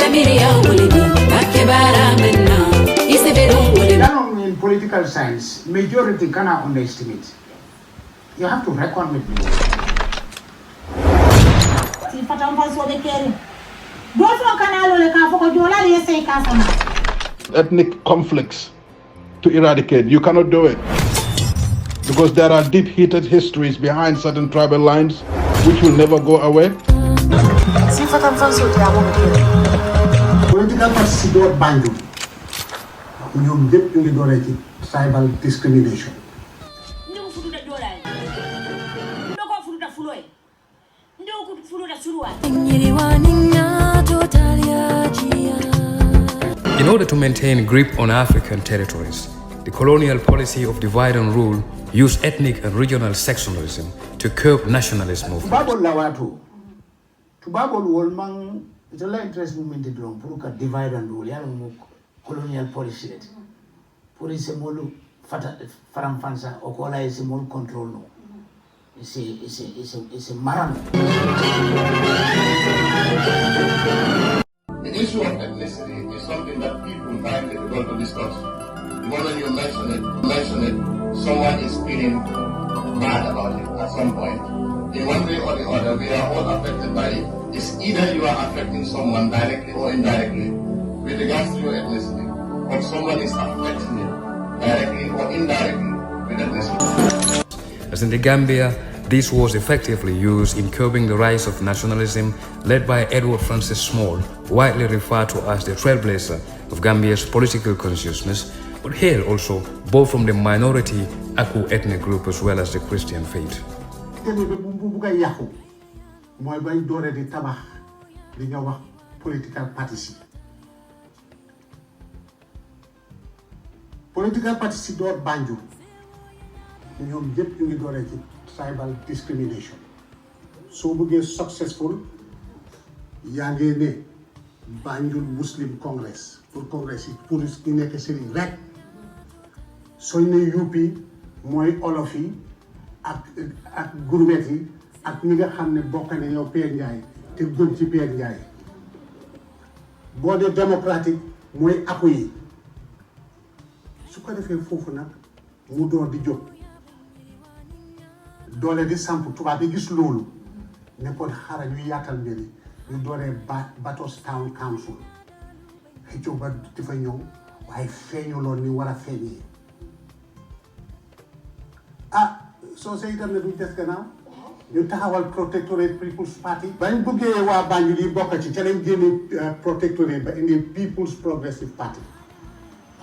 In political science, majority cannot underestimate. You have to reckon with me. Ethnic conflicts to eradicate. You cannot do it. Because there are deep-heated histories behind certain tribal lines which will never go away. Political parties don't bind you. You get to the tribal discrimination. In order to maintain grip on African territories, the colonial policy of divide and rule used ethnic and regional sectionalism to curb nationalist movement. Tubabol Wolmang is a interest movement in Puruka divide and rule, colonial policy. Police molu faramfansa okola is more control no. It's a maran. The issue of ethnicity is something that people find difficult to discuss. The moment you mention it, someone is feeling bad about it at some point. In one way or the other, we are all affected by it. It's either you are affecting someone directly or indirectly with regards to your ethnicity, or someone is affecting you directly or indirectly with ethnicity. As in the Gambia, this was effectively used in curbing the rise of nationalism led by Edward Francis Small, widely referred to as the trailblazer of Gambia's political consciousness, but hailed also both from the minority Aku ethnic group as well as the Christian faith. Political parties don't bind you. You get to tribal discrimination. So we get successful. Yangene Banjul Muslim Congress for Congress pour nek seri rek so ne UP moy olof yi ak gourmet yi ak ñi nga xamne bokk na ñoo Père Ndiaye te gën ci Père Ndiaye bo de démocratique moy aku yi su ko defé fofu nak mu door di jóg doole di samp tubaab bi gis loolu ne kon xara ñu yaatal mbiri ñu dooree Batos Town Council xëccoo ba dafa ñëw waaye feeñuloon ni war a feeñee soo say itam ne duñ des gannaaw ñu taxawal Protectorate People's Party bañ bëggee waa Banjul yi bokk ci ca lañ génne Protectorate ba indi People's Progressive Party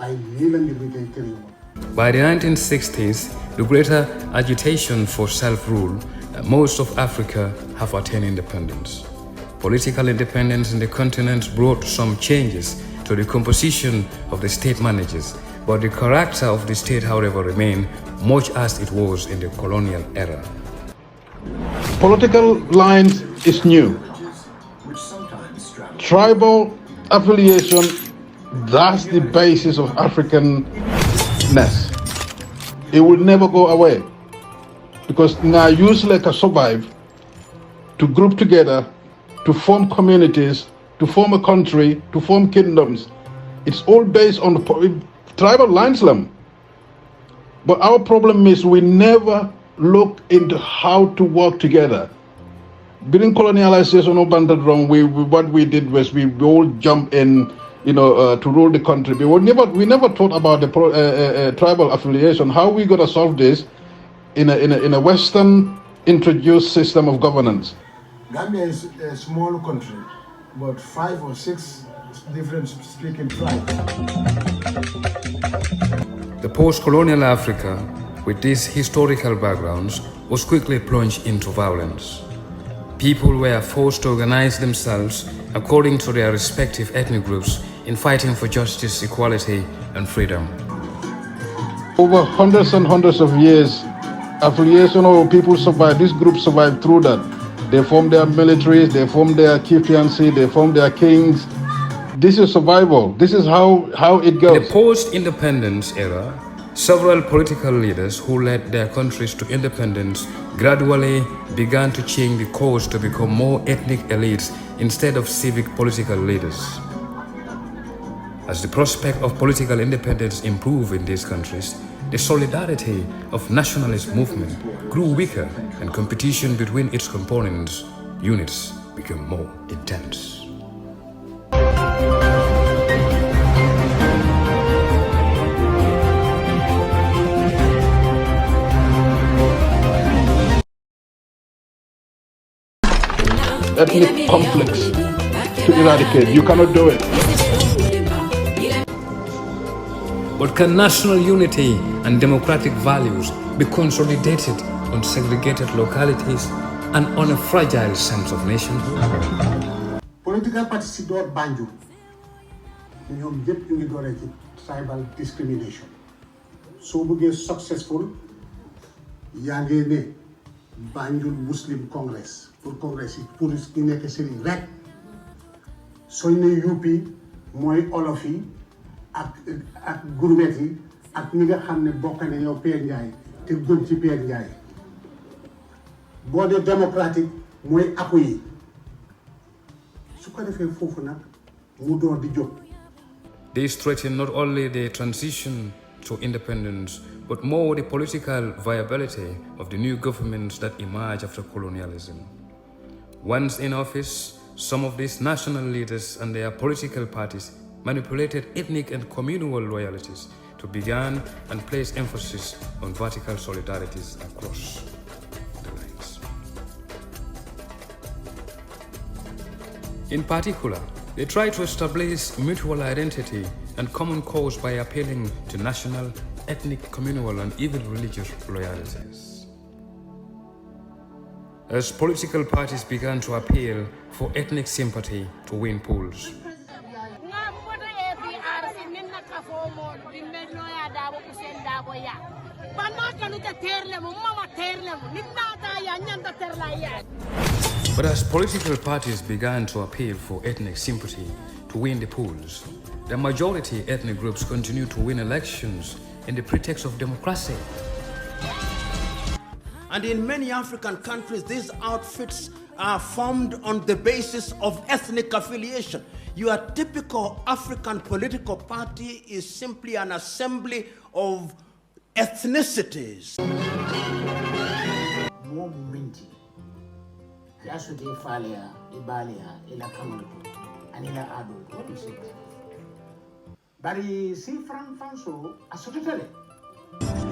waaye nii la mbir mi day tëriwoon. By the 1960s, the greater agitation for self-rule, most of Africa have attained independence. Political independence in the continent brought some changes to the composition of the state managers, but the character of the state, however, remained much as it was in the colonial era. Political lines is new. Tribal affiliation, that's the basis of Africanness. It will never go away because now usually can survive to group together, to form communities, to form a country, to form kingdoms. It's all based on tribal lines. But our problem is we never look into how to work together. During colonialization of Bandadrong, what we did was we all jumped in, to rule the country. We never thought about the tribal affiliation. How are we going to solve this in a Western introduced system of governance? Gambia is a small country, but 5 or 6 different speaking tribes. The post-colonial Africa, with these historical backgrounds, was quickly plunged into violence. People were forced to organize themselves according to their respective ethnic groups in fighting for justice, equality, and freedom. Over hundreds and hundreds of years, affiliation of people survived, this group survived through that. They formed their militaries, they formed their chieftaincy, they formed their kings. This is survival. This is how it goes. In the post-independence era, several political leaders who led their countries to independence gradually began to change the course to become more ethnic elites instead of civic political leaders. As the prospect of political independence improved in these countries, the solidarity of nationalist movement grew weaker and competition between its components units became more intense. Ethnic conflicts to eradicate. You cannot do it. But can national unity and democratic values be consolidated on segregated localities and on a fragile sense of nationhood? Political parties si door Banjul ñoom ñëpp ñu ngi dooree ci tribal discrimination soo bëggee successful yaa ngi ne Banjul Muslim Congress pour congrès yi pour ñu nekk sëriñ rek sooy ne UP mooy olof yi ak gourmet yi ak ñi nga xam ne bokk na yow Pierre Ndiaye te gën ci Pierre Ndiaye boo dee démocratique mooy aku yi su ko defee foofu nag mu door di jóg. They threaten not only the transition to independence, but more the political viability of the new governments that emerge after colonialism. Once in office, some of these national leaders and their political parties manipulated ethnic and communal loyalties to begin and place emphasis on vertical solidarities across the lines. In particular, they try to establish mutual identity and common cause by appealing to national, ethnic, communal, and even religious loyalties. As political parties began to appeal for ethnic sympathy to win polls, but as political parties began to appeal for ethnic sympathy to win the polls, the majority ethnic groups continued to win elections in the pretext of democracy. And in many African countries, these outfits are formed on the basis of ethnic affiliation. Your typical African political party is simply an assembly of ethnicities.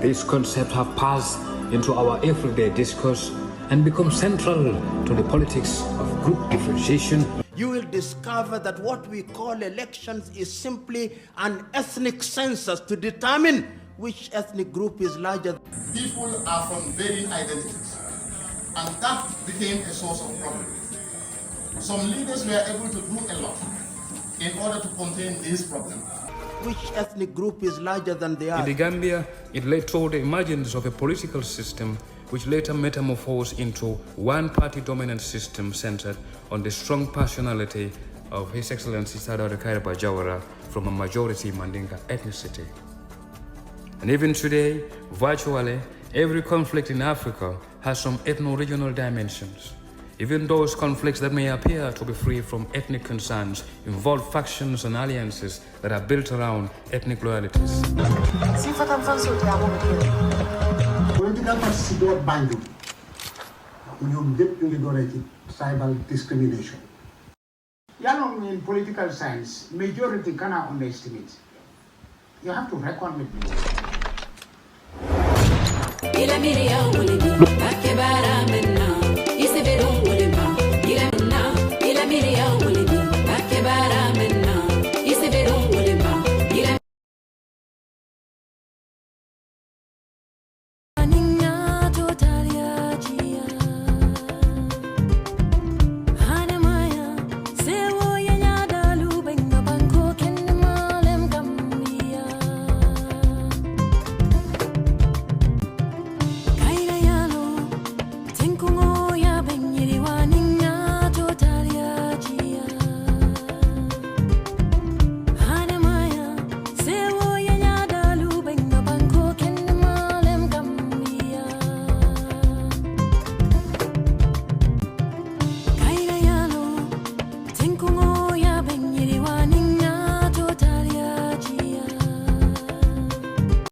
These concepts have passed into our everyday discourse and become central to the politics of group differentiation. You will discover that what we call elections is simply an ethnic census to determine which ethnic group is larger. People are from varying identities, and that became a source of problem. Some leaders were able to do a lot in order to contain this problem. Which ethnic group is larger than the In other? the Gambia, it led to the emergence of a political system which later metamorphosed into one-party dominant system centered on the strong personality of His Excellency Sadauda Kairaba Jawara from a majority Mandinka ethnicity. And even today, virtually every conflict in Africa has some ethno-regional dimensions. Even those conflicts that may appear to be free from ethnic concerns involve factions and alliances that are built around ethnic loyalties. Political parties si door Banjul ñoom ñëpp ñu ngi dooree ci tribal discrimination. In political science, majority cannot underestimate. You have to reckon with me.